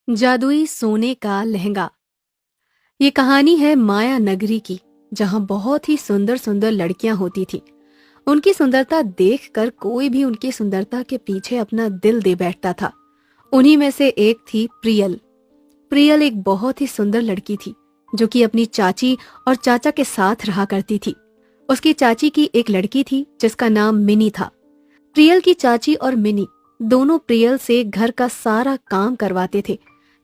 जादुई सोने का लहंगा। ये कहानी है माया नगरी की, जहाँ बहुत ही सुंदर सुंदर लड़कियां होती थी। उनकी सुंदरता देखकर कोई भी उनकी सुंदरता के पीछे अपना दिल दे बैठता था। उन्हीं में से एक थी प्रियल। प्रियल एक बहुत ही सुंदर लड़की थी, जो कि अपनी चाची और चाचा के साथ रहा करती थी। उसकी चाची की एक लड़की थी जिसका नाम मिनी था। प्रियल की चाची और मिनी दोनों प्रियल से घर का सारा काम करवाते थे,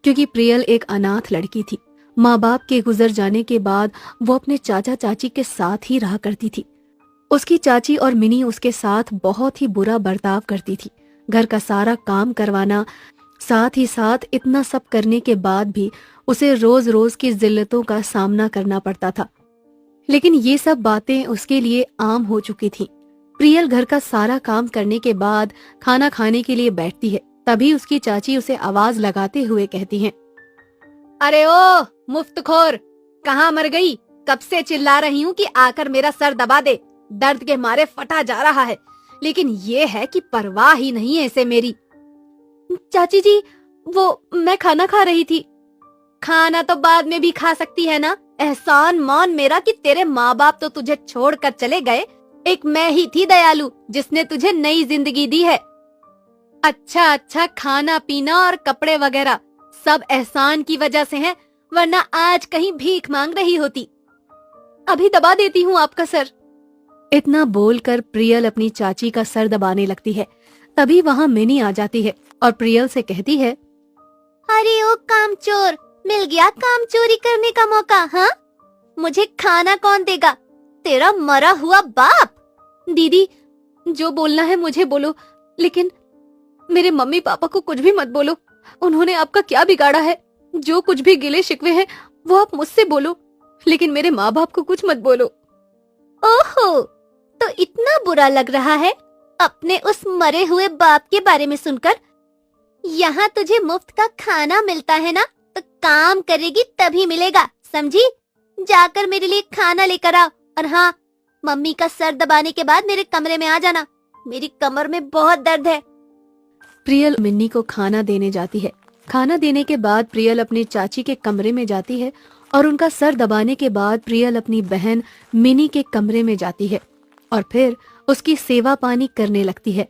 क्योंकि प्रियल एक अनाथ लड़की थी। माँ बाप के गुजर जाने के बाद वो अपने चाचा चाची के साथ ही रहा करती थी। उसकी चाची और मिनी उसके साथ बहुत ही बुरा बर्ताव करती थी। घर का सारा काम करवाना, साथ ही साथ इतना सब करने के बाद भी उसे रोज रोज की जिल्लतों का सामना करना पड़ता था। लेकिन ये सब बातें उसके लिए आम हो चुकी थी। प्रियल घर का सारा काम करने के बाद खाना खाने के लिए बैठती है। तभी उसकी चाची उसे आवाज लगाते हुए कहती हैं, अरे ओ मुफ्तखोर, कहाँ मर गई? कब से चिल्ला रही हूँ कि आकर मेरा सर दबा दे। दर्द के मारे फटा जा रहा है, लेकिन ये है कि परवाह ही नहीं है इसे मेरी। चाची जी, वो मैं खाना खा रही थी। खाना तो बाद में भी खा सकती है ना। एहसान मान मेरा कि तेरे माँ बाप तो तुझे छोड़कर चले गए। एक मैं ही थी दयालु जिसने तुझे नई जिंदगी दी है। अच्छा अच्छा, खाना पीना और कपड़े वगैरह सब एहसान की वजह से हैं, वरना आज कहीं भीख मांग रही होती। अभी दबा देती हूँ आपका सर। इतना बोलकर प्रियल अपनी चाची का सर दबाने लगती है। तभी वहाँ मिनी आ जाती है और प्रियल से कहती है, अरे ओ कामचोर, मिल गया काम चोरी करने का मौका। हाँ, मुझे खाना कौन देगा? तेरा मरा हुआ बाप। दीदी, जो बोलना है मुझे बोलो, लेकिन मेरे मम्मी पापा को कुछ भी मत बोलो। उन्होंने आपका क्या बिगाड़ा है? जो कुछ भी गिले शिकवे हैं वो आप मुझसे बोलो, लेकिन मेरे माँ बाप को कुछ मत बोलो। ओहो, तो इतना बुरा लग रहा है अपने उस मरे हुए बाप के बारे में सुनकर? यहाँ तुझे मुफ्त का खाना मिलता है ना, तो काम करेगी तभी मिलेगा, समझी? जाकर मेरे लिए खाना लेकर आओ, और हाँ, मम्मी का सर दबाने के बाद मेरे कमरे में आ जाना। मेरी कमर में बहुत दर्द है। प्रियल मिन्नी को खाना देने जाती है। खाना देने के बाद प्रियल अपनी चाची के कमरे में जाती है और उनका सर दबाने के बाद प्रियल अपनी बहन मिनी के कमरे में जाती है और फिर उसकी सेवा पानी करने लगती है।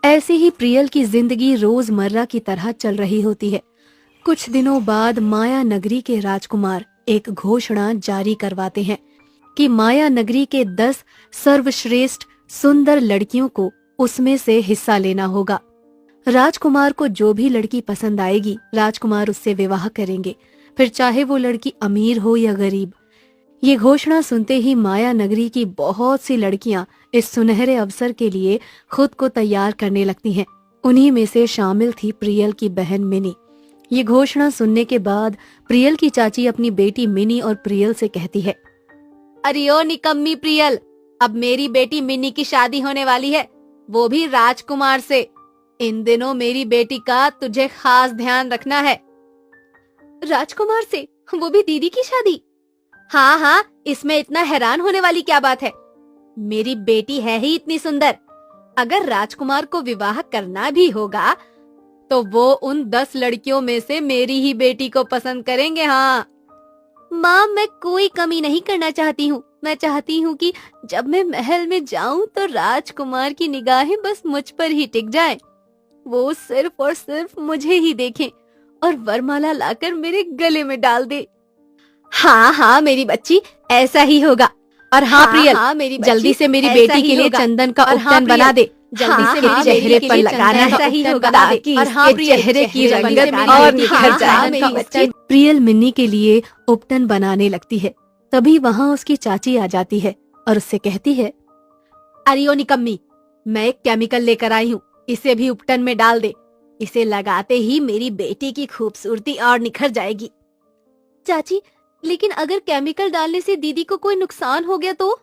ऐसे ही प्रियल की जिंदगी रोजमर्रा की तरह चल रही होती है। कुछ दिनों बाद माया नगरी के राजकुमार एक घोषणा जारी करवाते हैं कि माया नगरी के 10 सर्वश्रेष्ठ सुंदर लड़कियों को उसमें से हिस्सा लेना होगा। राजकुमार को जो भी लड़की पसंद आएगी, राजकुमार उससे विवाह करेंगे, फिर चाहे वो लड़की अमीर हो या गरीब। ये घोषणा सुनते ही माया नगरी की बहुत सी लड़कियां इस सुनहरे अवसर के लिए खुद को तैयार करने लगती हैं। उन्हीं में से शामिल थी प्रियल की बहन मिनी। ये घोषणा सुनने के बाद प्रियल की चाची अपनी बेटी मिनी और प्रियल से कहती है, अरे ओ निकम्मी प्रियल, अब मेरी बेटी मिनी की शादी होने वाली है, वो भी राजकुमार से। इन दिनों मेरी बेटी का तुझे खास ध्यान रखना है। राजकुमार से? वो भी दीदी की शादी? हाँ हाँ, इसमें इतना हैरान होने वाली क्या बात है? मेरी बेटी है ही इतनी सुंदर। अगर राजकुमार को विवाह करना भी होगा तो वो उन 10 लड़कियों में से मेरी ही बेटी को पसंद करेंगे। हाँ माँ, मैं कोई कमी नहीं करना चाहती हूँ। मैं चाहती हूँ कि जब मैं महल में जाऊँ तो राजकुमार की निगाहें बस मुझ पर ही टिक जाएं। वो सिर्फ और सिर्फ मुझे ही देखें और वरमाला लाकर मेरे गले में डाल दे। हाँ हाँ मेरी बच्ची, ऐसा ही होगा। और हाँ प्रियल, हाँ मेरी जल्दी से मेरी बेटी के लिए चंदन का उपटन बना दे। जल्दी से मेरे चेहरे पर लगाना है ताकि इसके चेहरे की रंगत और निखर जाए। प्रियल मिन्नी के लिए उपटन बनाने लगती है। तभी वहाँ उसकी चाची आ जाती है और उससे कहती है, अरे ओ निकम्मी, मैं एक केमिकल लेकर आई हूँ, इसे भी उपटन में डाल दे। इसे लगाते ही मेरी बेटी की खूबसूरती और निखर जाएगी। चाची, लेकिन अगर केमिकल डालने से दीदी को कोई नुकसान हो गया तो?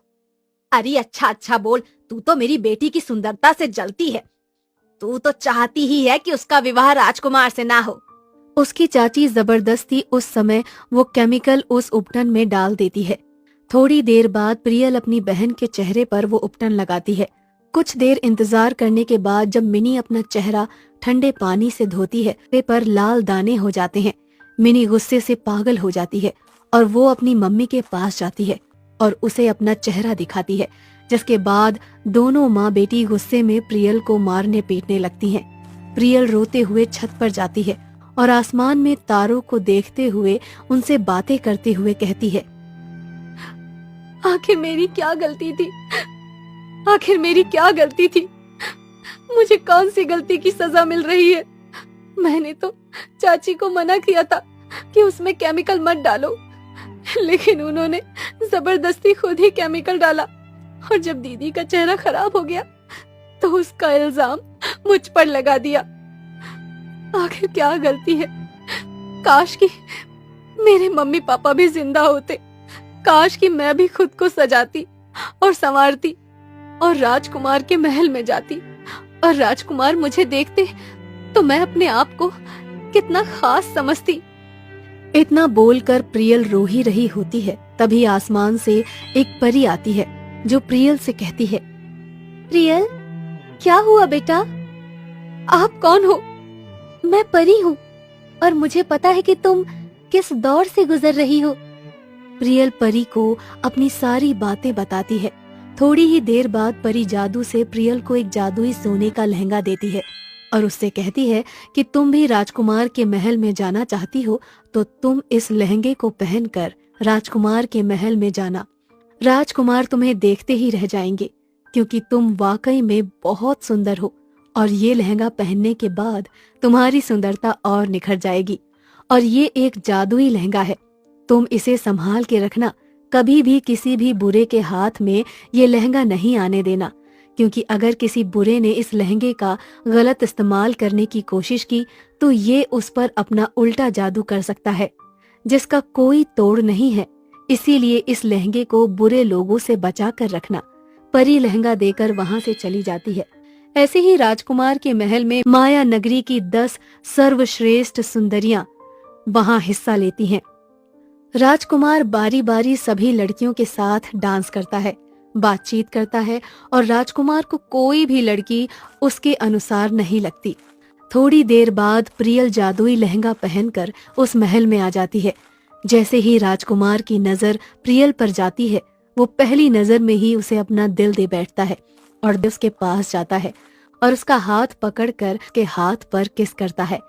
अरे अच्छा अच्छा बोल, तू तो मेरी बेटी की सुंदरता से जलती है। तू तो चाहती ही है कि उसका विवाह राजकुमार से ना हो। उसकी चाची जबरदस्ती उस समय वो केमिकल उस उपटन में डाल देती है। थोड़ी देर बाद प्रियल अपनी बहन के चेहरे पर वो उपटन लगाती है। कुछ देर इंतजार करने के बाद जब मिनी अपना चेहरा ठंडे पानी से धोती है, चेहरे पर लाल दाने हो जाते हैं। मिनी गुस्से से पागल हो जाती है और वो अपनी मम्मी के पास जाती है और उसे अपना चेहरा दिखाती है, जिसके बाद दोनों माँ बेटी गुस्से में प्रियल को मारने पीटने लगती हैं। प्रियल रोते हुए छत पर जाती है और आसमान में तारों को देखते हुए उनसे बातें करते हुए कहती है, आखिर मेरी क्या गलती थी? आखिर मेरी क्या गलती थी? मुझे कौन सी गलती की सजा मिल रही है? मैंने तो चाची को मना किया था कि उसमें केमिकल मत डालो, लेकिन उन्होंने जबरदस्ती खुद ही केमिकल डाला और जब दीदी का चेहरा खराब हो गया तो उसका इल्जाम मुझ पर लगा दिया। आखिर क्या गलती है? काश कि मेरे मम्मी पापा भी जिंदा होते। काश कि मैं भी खुद को सजाती और संवारती और राजकुमार के महल में जाती और राजकुमार मुझे देखते तो मैं अपने आप को कितना खास समझती। इतना बोलकर प्रियल रो ही रही होती है, तभी आसमान से एक परी आती है जो प्रियल से कहती है, प्रियल, क्या हुआ बेटा? आप कौन हो? मैं परी हूँ और मुझे पता है कि तुम किस दौर से गुजर रही हो। प्रियल परी को अपनी सारी बातें बताती है। थोड़ी ही देर बाद परी जादू से प्रियल को एक जादुई सोने का लहंगा देती है और उससे कहती है कि तुम भी राजकुमार के महल में जाना चाहती हो तो तुम इस लहंगे को पहनकर राजकुमार के महल में जाना। राजकुमार तुम्हें देखते ही रह जाएंगे क्योंकि तुम वाकई में बहुत सुंदर हो और ये लहंगा पहनने के बाद तुम्हारी सुंदरता और निखर जाएगी। और ये एक जादुई लहंगा है, तुम इसे संभाल के रखना। कभी भी किसी भी बुरे के हाथ में ये लहंगा नहीं आने देना, क्योंकि अगर किसी बुरे ने इस लहंगे का गलत इस्तेमाल करने की कोशिश की तो ये उस पर अपना उल्टा जादू कर सकता है जिसका कोई तोड़ नहीं है। इसीलिए इस लहंगे को बुरे लोगों से बचा कर रखना। परी लहंगा देकर वहां से चली जाती है। ऐसे ही राजकुमार के महल में माया नगरी की 10 सर्वश्रेष्ठ सुंदरियां वहां हिस्सा लेती हैं। राजकुमार बारी बारी सभी लड़कियों के साथ डांस करता है, बातचीत करता है और राजकुमार को कोई भी लड़की उसके अनुसार नहीं लगती। थोड़ी देर बाद प्रियल जादुई लहंगा पहनकर उस महल में आ जाती है। जैसे ही राजकुमार की नजर प्रियल पर जाती है, वो पहली नजर में ही उसे अपना दिल दे बैठता है और उसके पास जाता है और उसका हाथ पकड़कर उसके हाथ पर किस करता है।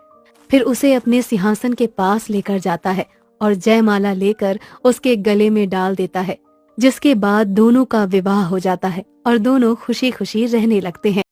फिर उसे अपने सिंहासन के पास लेकर जाता है और जयमाला लेकर उसके गले में डाल देता है, जिसके बाद दोनों का विवाह हो जाता है और दोनों खुशी खुशी रहने लगते हैं।